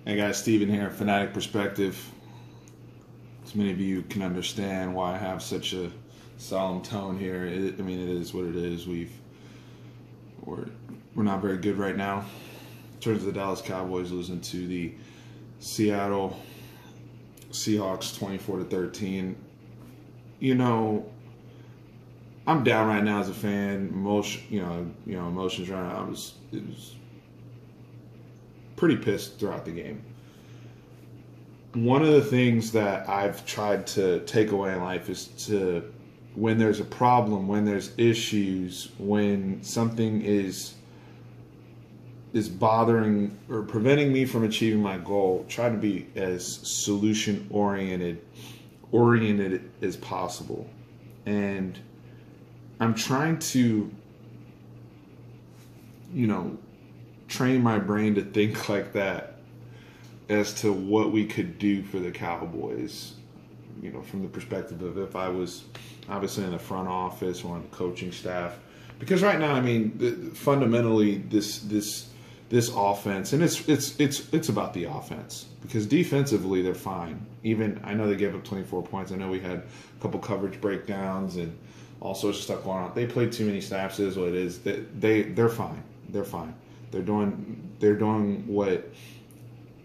Hey guys, Steven here, Fanatic Perspective. As many of you can understand why I have such a solemn tone here. It is what it is. We're not very good right now. In terms of the Dallas Cowboys losing to the Seattle Seahawks 24-13. You know, I'm down right now as a fan. Emotions right now. It was pretty pissed throughout the game. One of the things that I've tried to take away in life is to, when there's a problem, when there's issues, when something is bothering or preventing me from achieving my goal, try to be as solution oriented as possible. And I'm trying to, train my brain to think like that as to what we could do for the Cowboys, from the perspective of if I was obviously in the front office or on the coaching staff. Because right now, fundamentally, this offense, and it's about the offense, because defensively they're fine. Even I know they gave up 24 points. I know we had a couple coverage breakdowns and all sorts of stuff going on. They played too many snaps. Is what it is. They're fine. They're fine. They're doing what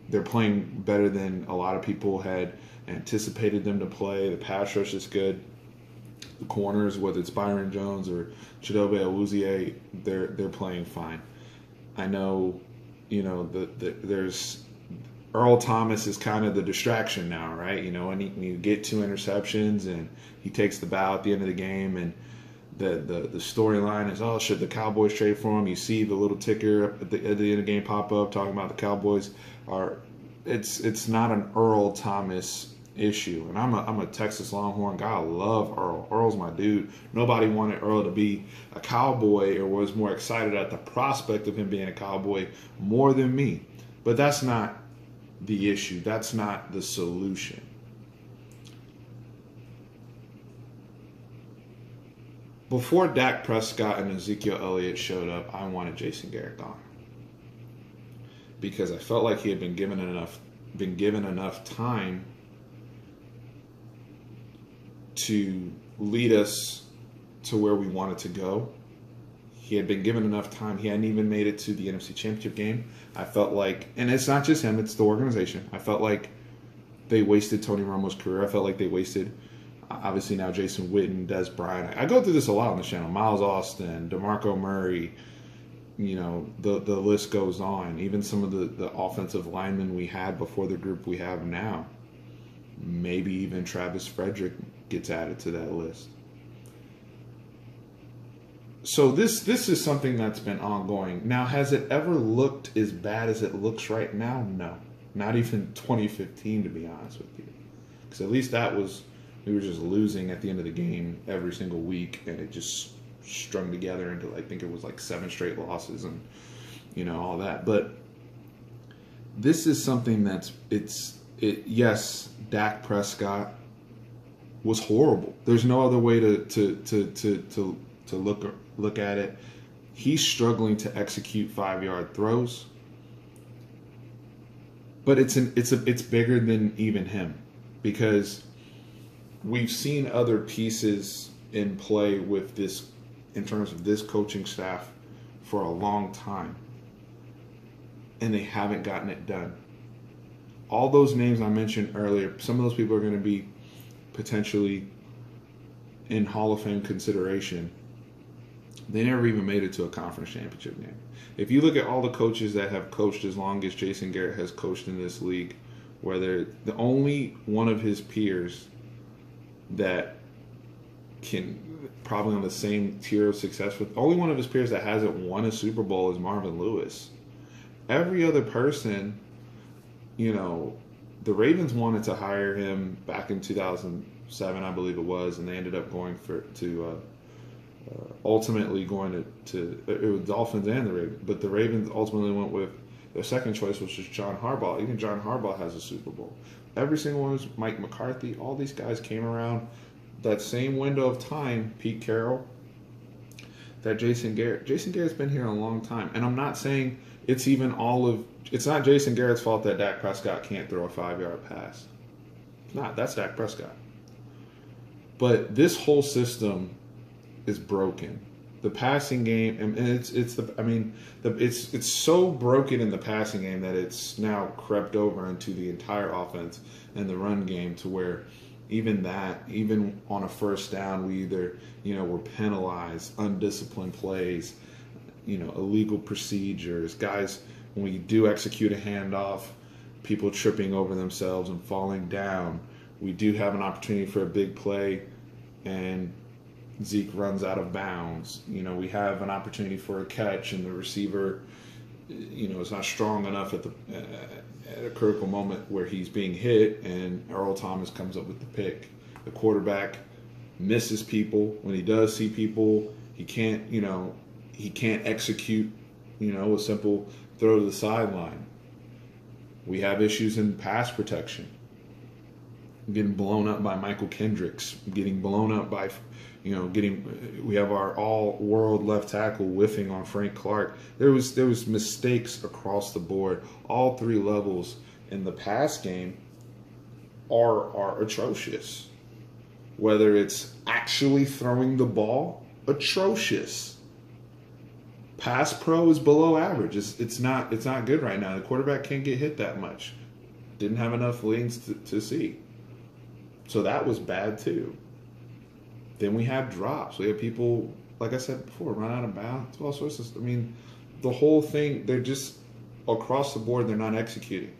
they're playing better than a lot of people had anticipated them to play. The pass rush is good. The corners, whether it's Byron Jones or Chidobe Awuzie, they're playing fine. I know, there's Earl Thomas is kind of the distraction now, right? And you get 2 interceptions and he takes the bow at the end of the game, and the storyline is, oh, should the Cowboys trade for him? You see the little ticker at the end of the game pop up talking about the Cowboys are. It's not an Earl Thomas issue, and I'm a Texas Longhorn guy. I love Earl. Earl's my dude. Nobody wanted Earl to be a Cowboy or was more excited at the prospect of him being a Cowboy more than me. But that's not the issue. That's not the solution. Before Dak Prescott and Ezekiel Elliott showed up, I wanted Jason Garrett gone, because I felt like he had been given enough time to lead us to where we wanted to go. He had been given enough time. He hadn't even made it to the NFC Championship game. I felt like, and it's not just him, it's the organization. I felt like they wasted Tony Romo's career. I felt like they wasted, obviously now Jason Witten, Des Bryant. I go through this a lot on the channel. Miles Austin, DeMarco Murray, the list goes on. Even some of the offensive linemen we had before the group we have now. Maybe even Travis Frederick gets added to that list. So this is something that's been ongoing. Now, has it ever looked as bad as it looks right now? No. Not even 2015, to be honest with you. Because at least we were just losing at the end of the game every single week, and it just strung together into, I think it was like 7 straight losses and, all that. But this is something yes, Dak Prescott was horrible. There's no other way to look at it. He's struggling to execute 5-yard throws, but it's bigger than even him, because we've seen other pieces in play with this, in terms of this coaching staff, for a long time, and they haven't gotten it done. All those names I mentioned earlier, some of those people are going to be potentially in Hall of Fame consideration. They never even made it to a conference championship game. If you look at all the coaches that have coached as long as Jason Garrett has coached in this league, whether the only one of his peers that can probably on the same tier of success with, only one of his peers that hasn't won a Super Bowl is Marvin Lewis. Every other person, the Ravens wanted to hire him back in 2007, I believe it was, and they ended up going ultimately going to it was Dolphins and the Ravens, but the Ravens ultimately went with their second choice, which was John Harbaugh. Even John Harbaugh has a Super Bowl. Every single one was Mike McCarthy. All these guys came around that same window of time. Pete Carroll. that Jason Garrett's been here a long time. And I'm not saying it's not Jason Garrett's fault that Dak Prescott can't throw a 5-yard pass. It's not. That's Dak Prescott. But this whole system is broken. The passing game, and it's so broken in the passing game that it's now crept over into the entire offense and the run game, to where even on a first down, we either, we're penalized, undisciplined plays, illegal procedures, guys, when we do execute a handoff, people tripping over themselves and falling down. We do have an opportunity for a big play, and Zeke runs out of bounds. We have an opportunity for a catch, and the receiver, is not strong enough at a critical moment where he's being hit, and Earl Thomas comes up with the pick. The quarterback misses people. When he does see people, he can't execute, a simple throw to the sideline. We have issues in pass protection. Getting blown up by Michael Kendricks, getting blown up by, we have our all-world left tackle whiffing on Frank Clark. There was mistakes across the board. All three levels in the pass game are atrocious. Whether it's actually throwing the ball, atrocious. Pass pro is below average. It's not good right now. The quarterback can't get hit that much. Didn't have enough lanes to see. So that was bad too. Then we had drops. We had people, like I said before, run out of bounds. All sorts of. The whole thing. They're just across the board. They're not executing.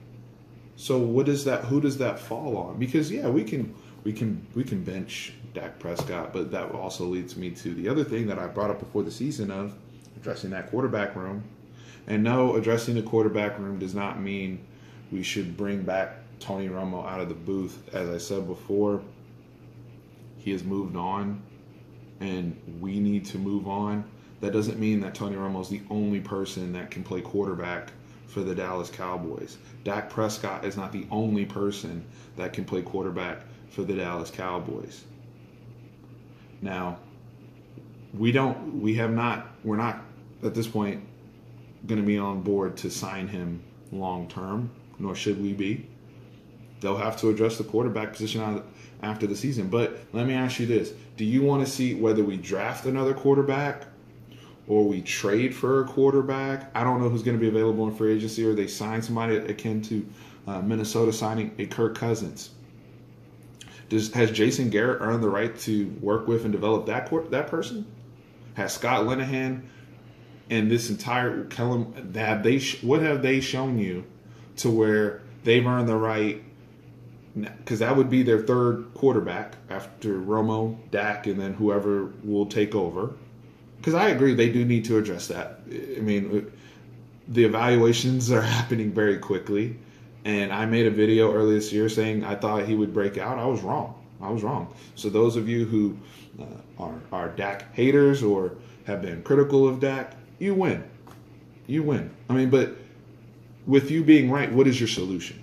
So what is that? Who does that fall on? Because we can bench Dak Prescott, but that also leads me to the other thing that I brought up before the season of addressing that quarterback room. And no, addressing the quarterback room does not mean we should bring back Tony Romo out of the booth. As I said before, he has moved on, and we need to move on. That doesn't mean that Tony Romo is the only person that can play quarterback for the Dallas Cowboys. Dak Prescott is not the only person that can play quarterback for the Dallas Cowboys. Now, we're not at this point going to be on board to sign him long term, nor should we be. They'll have to address the quarterback position after the season. But let me ask you this. Do you want to see whether we draft another quarterback or we trade for a quarterback? I don't know who's going to be available in free agency, or they sign somebody akin to Minnesota signing a Kirk Cousins. Has Jason Garrett earned the right to work with and develop that person? Has Scott Linehan and this entire what have they shown you to where they've earned the right? Because that would be their third quarterback after Romo, Dak, and then whoever will take over. Because I agree, they do need to address that. I mean, the evaluations are happening very quickly. And I made a video earlier this year saying I thought he would break out. I was wrong. So those of you who are Dak haters or have been critical of Dak, you win. I mean, but with you being right, what is your solution?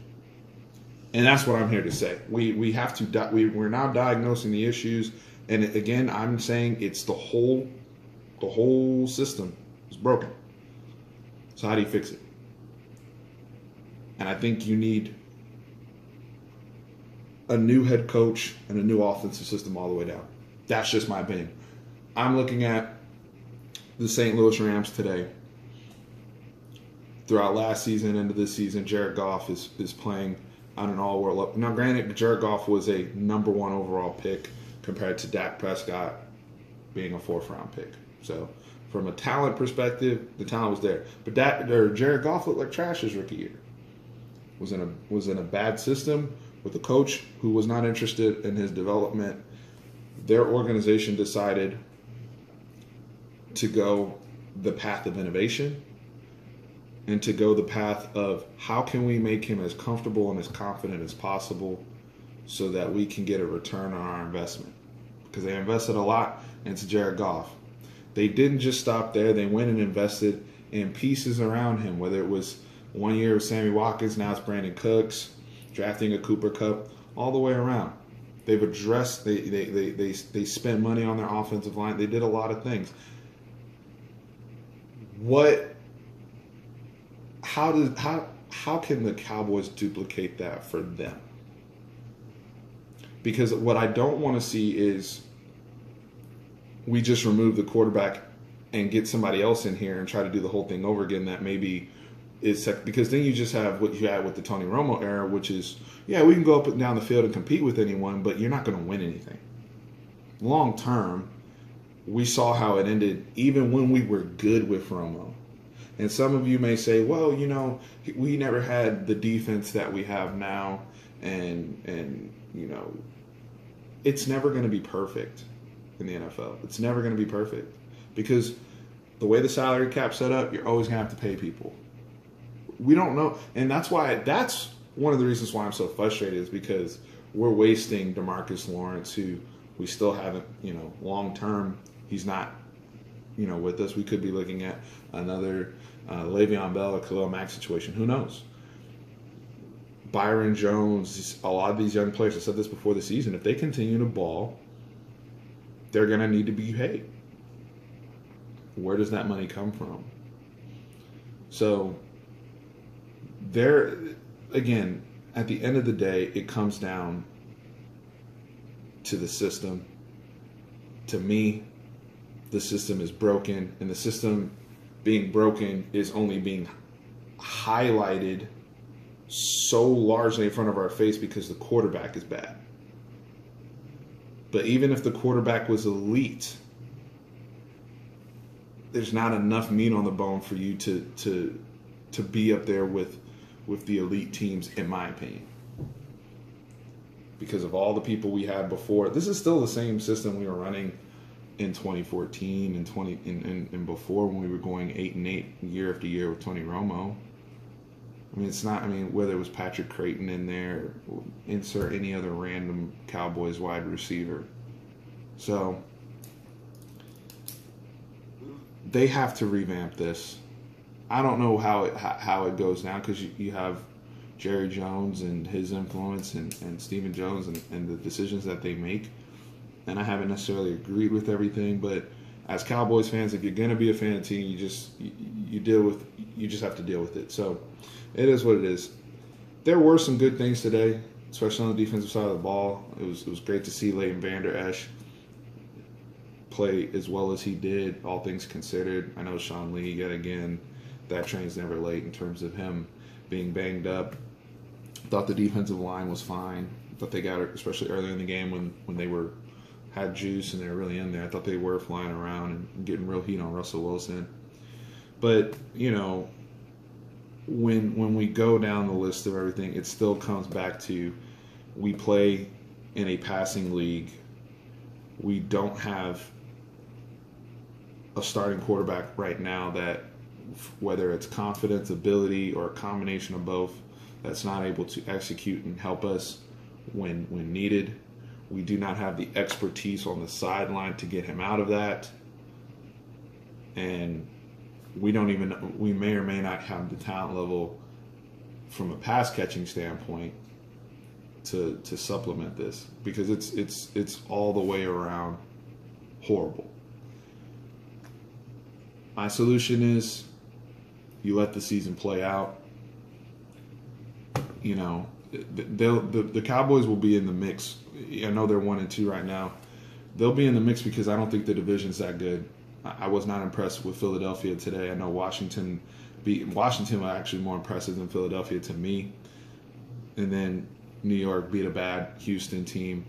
And that's what I'm here to say. We have to. We're now diagnosing the issues, and again, I'm saying it's the whole system is broken. So how do you fix it? And I think you need a new head coach and a new offensive system all the way down. That's just my opinion. I'm looking at the St. Louis Rams today. Throughout last season into this season, Jared Goff is playing on an all-world level. Now, granted, Jared Goff was a number 1 overall pick compared to Dak Prescott being a 4th-round pick. So, from a talent perspective, the talent was there. But Jared Goff looked like trash his rookie year. Was in a bad system with a coach who was not interested in his development. Their organization decided to go the path of innovation and to go the path of how can we make him as comfortable and as confident as possible so that we can get a return on our investment. Because they invested a lot into Jared Goff. They didn't just stop there. They went and invested in pieces around him, whether it was 1 year with Sammy Watkins, now it's Brandon Cooks, drafting a Cooper Kupp, all the way around. They've addressed, they spent money on their offensive line. They did a lot of things. what? How can the Cowboys duplicate that for them? Because what I don't want to see is we just remove the quarterback and get somebody else in here and try to do the whole thing over again. That maybe is because then you just have what you had with the Tony Romo era, which is, yeah, we can go up and down the field and compete with anyone, but you're not going to win anything. Long term, we saw how it ended even when we were good with Romo. And some of you may say, well, we never had the defense that we have now, and it's never going to be perfect in the NFL. It's never going to be perfect because the way the salary cap's set up, you're always going to have to pay people. We don't know, and that's one of the reasons why I'm so frustrated is because we're wasting DeMarcus Lawrence, who we still haven't, long term, he's not, with us. We could be looking at another Le'Veon Bell or Khalil Mack situation. Who knows? Byron Jones, a lot of these young players, I said this before the season, if they continue to ball, they're going to need to be paid. Where does that money come from? So, again, at the end of the day, it comes down to the system. To me, the system is broken, and the system being broken is only being highlighted so largely in front of our face because the quarterback is bad. But even if the quarterback was elite, there's not enough meat on the bone for you to be up there with the elite teams, in my opinion. Because of all the people we had before, this is still the same system we were running in 2014 and before, when we were going 8-8 year after year with Tony Romo. It's not. Whether it was Patrick Creighton in there, or insert any other random Cowboys wide receiver. So they have to revamp this. I don't know how it goes now, because you have Jerry Jones and his influence and Stephen Jones and the decisions that they make. And I haven't necessarily agreed with everything, but as Cowboys fans, if you're going to be a fan of the team, you just have to deal with it. So it is what it is. There were some good things today, especially on the defensive side of the ball. It was great to see Leighton Vander Esch play as well as he did, all things considered. I know Sean Lee, yet again, that train's never late in terms of him being banged up. Thought the defensive line was fine. Thought they got it, especially early in the game when they had juice and they were really in there. I thought they were flying around and getting real heat on Russell Wilson. But, when we go down the list of everything, it still comes back to we play in a passing league. We don't have a starting quarterback right now that, whether it's confidence, ability, or a combination of both, that's not able to execute and help us when needed. We do not have the expertise on the sideline to get him out of that. And we may or may not have the talent level from a pass catching standpoint to supplement this, because it's all the way around horrible. My solution is you let the season play out. The Cowboys will be in the mix. I know they're 1-2 right now. They'll be in the mix because I don't think the division's that good. I was not impressed with Philadelphia today. I know Washington was actually more impressive than Philadelphia to me. And then New York beat a bad Houston team.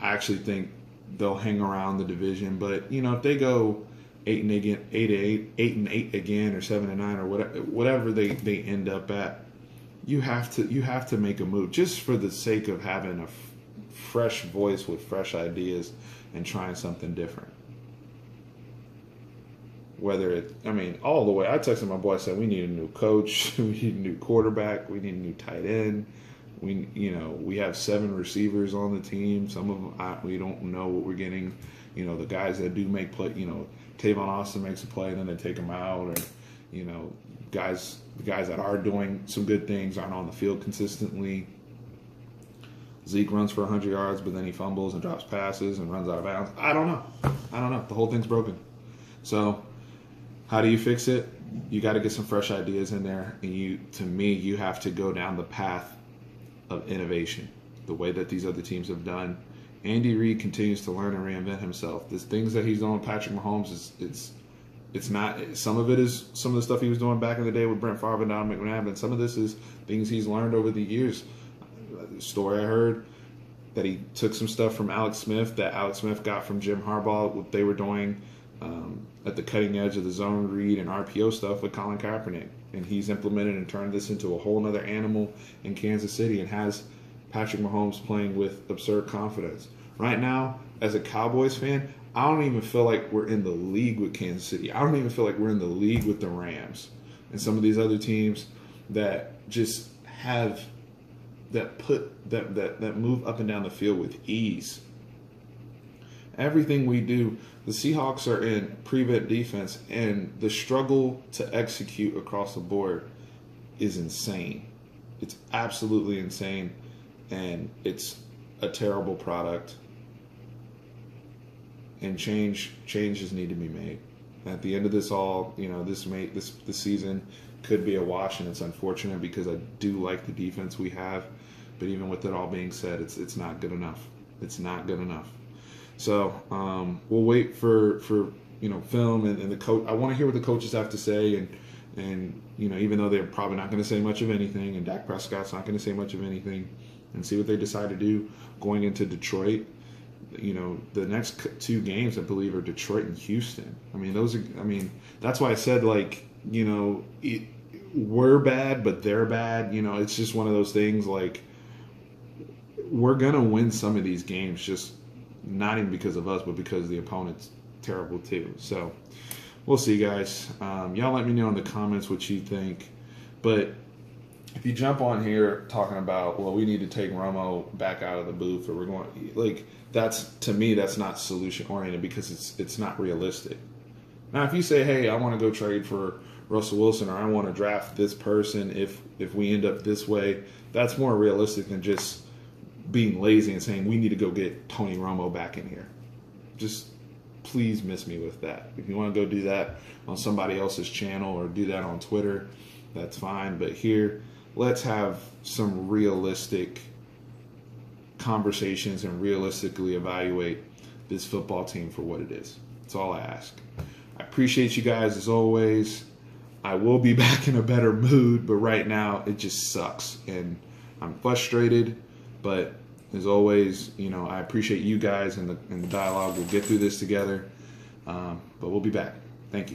I actually think they'll hang around the division. But, if they go 8-8 again, or 7-9, or whatever they end up at, you have to make a move just for the sake of having a fresh voice with fresh ideas and trying something different. All the way. I texted my boy, I said we need a new coach, we need a new quarterback, we need a new tight end. We have 7 receivers on the team. Some of them we don't know what we're getting. The guys that do make play. Tavon Austin makes a play, and then they take him out, or the guys that are doing some good things aren't on the field consistently. Zeke runs for 100 yards, but then he fumbles and drops passes and runs out of bounds. I don't know. The whole thing's broken. So, how do you fix it? You got to get some fresh ideas in there, and to me, you have to go down the path of innovation, the way that these other teams have done. Andy Reid continues to learn and reinvent himself. The things that he's doing with Patrick Mahomes it's not. Some of it is some of the stuff he was doing back in the day with Brent Favre and Don McNabb, and some of this is things he's learned over the years. The story I heard that he took some stuff from Alex Smith that Alex Smith got from Jim Harbaugh, what they were doing at the cutting edge of the zone read and RPO stuff with Colin Kaepernick, and he's implemented and turned this into a whole other animal in Kansas City and has Patrick Mahomes playing with absurd confidence. Right now, as a Cowboys fan, I don't even feel like we're in the league with Kansas City. I don't even feel like we're in the league with the Rams and some of these other teams that just have that move up and down the field with ease. Everything we do, the Seahawks are in prevent defense, and the struggle to execute across the board is insane. It's absolutely insane, and it's a terrible product. And changes need to be made. At the end of this all, this season could be a wash, and it's unfortunate because I do like the defense we have. But even with it all being said, it's not good enough. It's not good enough. So we'll wait for film and the coach. I want to hear what the coaches have to say, and even though they're probably not going to say much of anything, and Dak Prescott's not going to say much of anything, and see what they decide to do going into Detroit. The next two games, I believe, are Detroit and Houston. That's why I said, we're bad, but they're bad. It's just one of those things, we're going to win some of these games, just not even because of us, but because the opponent's terrible too. So we'll see, guys. Y'all let me know in the comments what you think. But if you jump on here talking about, well, we need to take Romo back out of the booth, or we're going, to me, that's not solution oriented, because it's not realistic. Now, if you say, hey, I want to go trade for Russell Wilson, or I want to draft this person if we end up this way, that's more realistic than just being lazy and saying we need to go get Tony Romo back in here. Just please miss me with that. If you want to go do that on somebody else's channel or do that on Twitter, that's fine. But here, let's have some realistic conversations and realistically evaluate this football team for what it is. That's all I ask. I appreciate you guys as always. I will be back in a better mood, but right now it just sucks and I'm frustrated. But as always, I appreciate you guys and the dialogue. We'll get through this together. But we'll be back. Thank you.